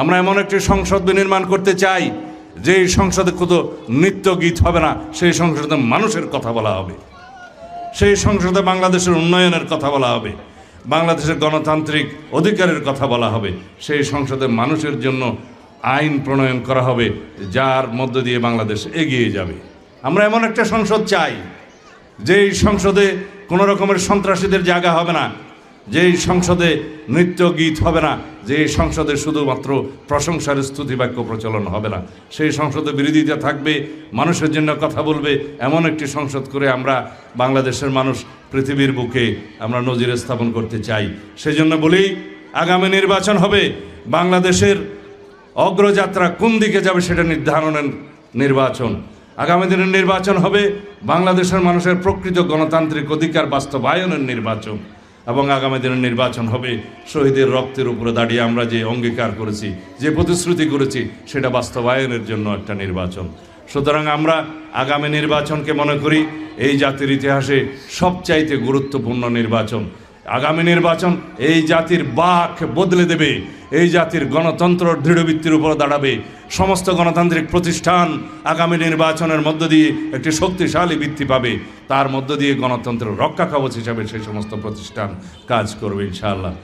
আমরা এমন একটি সংসদ বিনির্মাণ করতে চাই যে সংসদে কোনো নৃত্য গীত হবে না, সেই সংসদে মানুষের কথা বলা হবে, সেই সংসদে বাংলাদেশের উন্নয়নের কথা বলা হবে, বাংলাদেশের গণতান্ত্রিক অধিকারের কথা বলা হবে, সেই সংসদে মানুষের জন্য আইন প্রণয়ন করা হবে যার মধ্য দিয়ে বাংলাদেশ এগিয়ে যাবে। আমরা এমন একটা সংসদ চাই যেই সংসদে কোনো রকমের সন্ত্রাসীদের জায়গা হবে না, যেই সংসদে নৃত্য গীত হবে না, যেই সংসদে শুধুমাত্র প্রশংসার স্তুতি বাক্য প্রচলন হবে না, সেই সংসদে বিরোধিতা থাকবে, মানুষের জন্য কথা বলবে। এমন একটি সংসদ করে আমরা বাংলাদেশের মানুষ পৃথিবীর বুকে আমরা নজির স্থাপন করতে চাই। সেই জন্য বলি, আগামী নির্বাচন হবে বাংলাদেশের অগ্রযাত্রা কোন দিকে যাবে সেটা নির্ধারণের নির্বাচন। আগামী দিনের নির্বাচন হবে বাংলাদেশের মানুষের প্রকৃত গণতান্ত্রিক অধিকার বাস্তবায়নের নির্বাচন, এবং আগামী দিনের নির্বাচন হবে শহীদের রক্তের উপরে দাঁড়িয়ে আমরা যে অঙ্গীকার করেছি, যে প্রতিশ্রুতি করেছি, সেটা বাস্তবায়নের জন্য একটা নির্বাচন। সুতরাং আমরা আগামী নির্বাচনকে মনে করি এই জাতির ইতিহাসে সবচাইতে গুরুত্বপূর্ণ নির্বাচন। আগামী নির্বাচন এই জাতির বাক বদলে দেবে, এই জাতির গণতন্ত্র দৃঢ়ভিত্তির উপর দাঁড়াবে। সমস্ত গণতান্ত্রিক প্রতিষ্ঠান আগামী নির্বাচনের মধ্য দিয়ে একটি শক্তিশালী ভিত্তি পাবে, তার মধ্য দিয়ে গণতন্ত্রের রক্ষা কবচ হিসাবে সেই সমস্ত প্রতিষ্ঠান কাজ করবে ইনশাআল্লাহ।